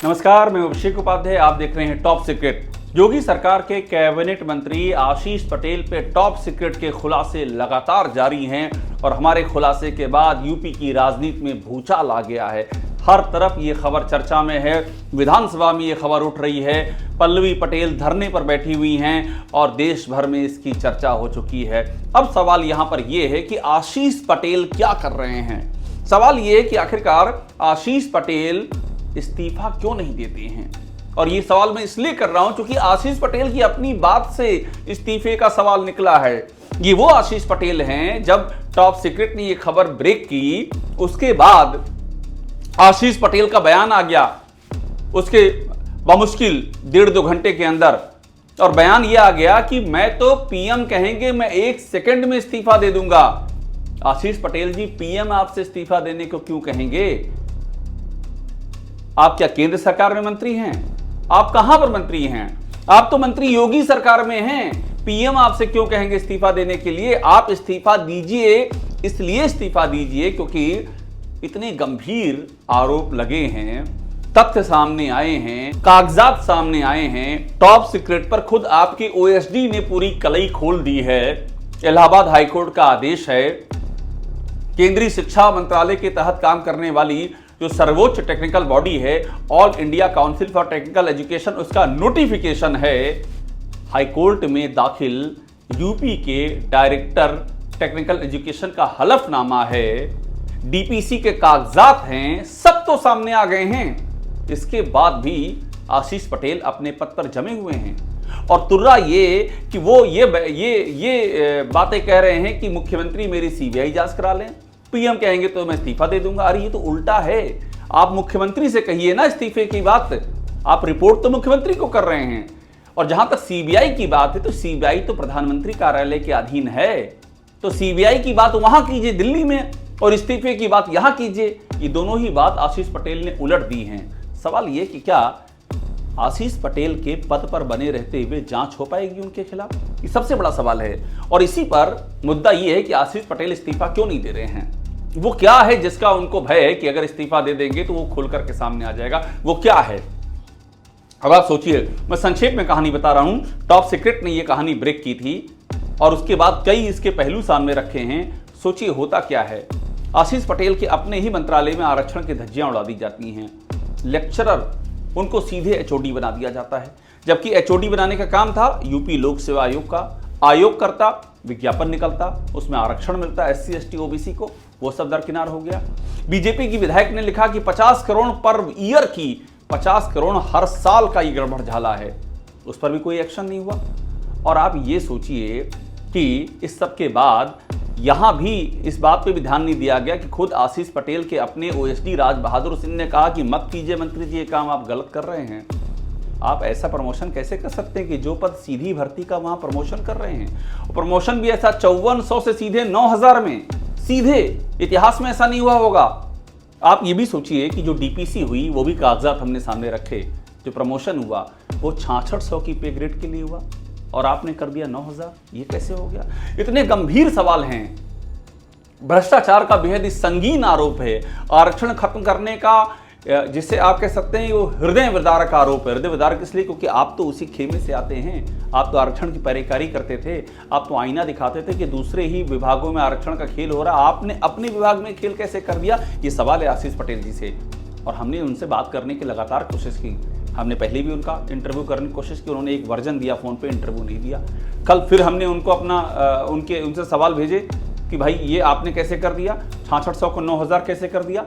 नमस्कार, मैं अभिषेक उपाध्याय। आप देख रहे हैं टॉप सीक्रेट। योगी सरकार के कैबिनेट मंत्री आशीष पटेल पे टॉप सीक्रेट के खुलासे लगातार जारी हैं और हमारे खुलासे के बाद यूपी की राजनीति में भूचाल आ गया है। हर तरफ ये खबर चर्चा में है, विधानसभा में ये खबर उठ रही है। पल्लवी पटेल धरने पर बैठी हुई हैं और देश भर में इसकी चर्चा हो चुकी है। अब सवाल यहाँ पर यह है कि आशीष पटेल क्या कर रहे हैं। सवाल ये है कि आखिरकार आशीष पटेल इस्तीफा क्यों नहीं देते हैं। और ये सवाल मैं इसलिए कर रहा हूं क्योंकि आशीष पटेल की अपनी बात से इस्तीफे का सवाल निकला है। ये वो आशीष पटेल हैं, जब टॉप सीक्रेट ने ये खबर ब्रेक की उसके बाद आशीष पटेल का बयान आ गया उसके बमुश्किल 1.5-2 घंटे के अंदर। और बयान ये आ गया कि मैं तो पीएम कहेंगे मैं 1 सेकंड में इस्तीफा दे दूंगा। आशीष पटेल जी, पीएम आपसे इस्तीफा देने को क्यों कहेंगे? आप क्या केंद्र सरकार में मंत्री हैं? आप कहां पर मंत्री हैं? आप तो मंत्री योगी सरकार में हैं। पीएम आपसे क्यों कहेंगे इस्तीफा देने के लिए? आप इस्तीफा दीजिए, इसलिए इस्तीफा दीजिए क्योंकि इतने गंभीर आरोप लगे हैं, तथ्य सामने आए हैं, कागजात सामने आए हैं। टॉप सीक्रेट पर खुद आपके ओएसडी ने पूरी कलई खोल दी है। इलाहाबाद हाईकोर्ट का आदेश है। केंद्रीय शिक्षा मंत्रालय के तहत काम करने वाली जो सर्वोच्च टेक्निकल बॉडी है, all India council for technical education, उसका नोटिफिकेशन है हाईकोर्ट में दाखिल। यूपी के डायरेक्टर टेक्निकल एजुकेशन का हलफनामा है, डीपीसी के कागजात हैं, सब तो सामने आ गए हैं। इसके बाद भी आशीष पटेल अपने पद पर जमे हुए हैं और तुर्रा ये कि वो ये बातें कह रहे हैं कि मुख्यमंत्री मेरी सीबीआई जांच करा लें, पीएम कहेंगे तो मैं इस्तीफा दे दूंगा। अरे ये तो उल्टा है। आप मुख्यमंत्री से कहिए ना इस्तीफे की बात। आप रिपोर्ट तो मुख्यमंत्री को कर रहे हैं। और जहां तक सीबीआई की बात है तो सीबीआई तो प्रधानमंत्री कार्यालय के अधीन है, तो सीबीआई की बात वहां कीजिए दिल्ली में और इस्तीफे की बात यहां कीजिए। ये दोनों ही बात आशीष पटेल ने उलट दी हैं। सवाल ये कि क्या आशीष पटेल के पद पर बने रहते हुए जांच हो पाएगी उनके खिलाफ? ये सबसे बड़ा सवाल है। और इसी पर मुद्दा ये है कि आशीष पटेल इस्तीफा क्यों नहीं दे रहे हैं। वो क्या है जिसका उनको भय है कि अगर इस्तीफा दे देंगे तो वो खुल करके सामने आ जाएगा? वो क्या है? अब आप सोचिए, मैं संक्षेप में कहानी बता रहा हूं। टॉप सीक्रेट ने ये कहानी ब्रेक की थी और उसके बाद कई इसके पहलू सामने रखे हैं। सोचिए होता क्या है। आशीष पटेल के अपने ही मंत्रालय में आरक्षण की धज्जियां उड़ा दी जाती हैं। लेक्चरर उनको सीधे एचओडी बना दिया जाता है, जबकि एचओडी बनाने का काम था यूपी लोक सेवा आयोग का। आयोग करता, विज्ञापन निकलता, उसमें आरक्षण मिलता एससी एसटी ओबीसी को, वो सब दरकिनार हो गया। बीजेपी की विधायक ने लिखा कि 50 करोड़ पर ईयर की 50 करोड़ हर साल का ये गड़बड़ झाला है, उस पर भी कोई एक्शन नहीं हुआ। और आप ये सोचिए कि इस सब के बाद यहां भी इस बात पे भी ध्यान नहीं दिया गया कि खुद आशीष पटेल के अपने ओएसडी राज बहादुर सिंह ने कहा कि मत कीजिए मंत्री जी, ये काम आप गलत कर रहे हैं। आप ऐसा प्रमोशन कैसे कर सकते हैं कि जो पद सीधी भर्ती का वहां प्रमोशन कर रहे हैं, प्रमोशन भी ऐसा 5400 से सीधे 9000 में, सीधे। इतिहास में ऐसा नहीं हुआ होगा। आप ये भी सोचिए कि जो डीपीसी हुई वो भी कागजात हमने सामने रखे। जो प्रमोशन हुआ वो 6600 की पे ग्रेड के लिए हुआ और आपने कर दिया 9000। ये कैसे हो गया? इतने गंभीर सवाल हैं। भ्रष्टाचार का बेहद ही संगीन आरोप है। आरक्षण खत्म करने का जिसे आप कह सकते हैं वो हृदय विदारक आरोप है। हृदय विदारक इसलिए क्योंकि आप तो उसी खेमे से आते हैं। आप तो आरक्षण की पैरेकारी करते थे। आप तो आईना दिखाते थे कि दूसरे ही विभागों में आरक्षण का खेल हो रहा, आपने अपने विभाग में खेल कैसे कर दिया? ये सवाल है आशीष पटेल जी से। और हमने उनसे बात करने की लगातार कोशिश की। हमने पहले भी उनका इंटरव्यू करने की कोशिश की, उन्होंने एक वर्जन दिया, फोन पे इंटरव्यू नहीं दिया। कल फिर हमने उनको अपना उनसे सवाल भेजे कि भाई ये आपने कैसे कर दिया, 6600 को 9000 कैसे कर दिया?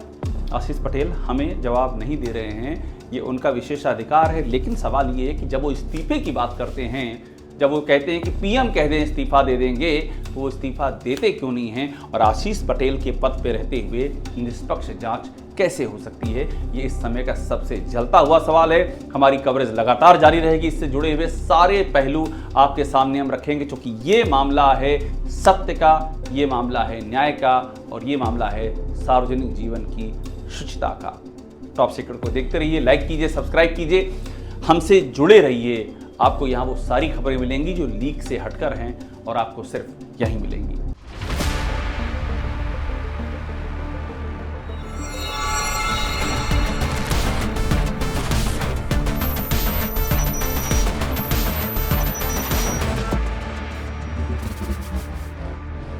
आशीष पटेल हमें जवाब नहीं दे रहे हैं। ये उनका विशेषाधिकार है। लेकिन सवाल ये है कि जब वो इस्तीफे की बात करते हैं, जब वो कहते हैं कि पीएम कह दें इस्तीफा दे देंगे, तो वो इस्तीफा देते क्यों नहीं हैं? और आशीष पटेल के पद पे रहते हुए निष्पक्ष जांच कैसे हो सकती है? ये इस समय का सबसे जलता हुआ सवाल है। हमारी कवरेज लगातार जारी रहेगी। इससे जुड़े हुए सारे पहलू आपके सामने हम रखेंगे, क्योंकि ये मामला है सत्य का, ये मामला है न्याय का और ये मामला है सार्वजनिक जीवन की शुचिता का। टॉप सीक्रेट को देखते रहिए, लाइक कीजिए, सब्सक्राइब कीजिए, हमसे जुड़े रहिए। आपको यहाँ वो सारी खबरें मिलेंगी जो लीक से हटकर हैं और आपको सिर्फ यहीं मिलेंगी।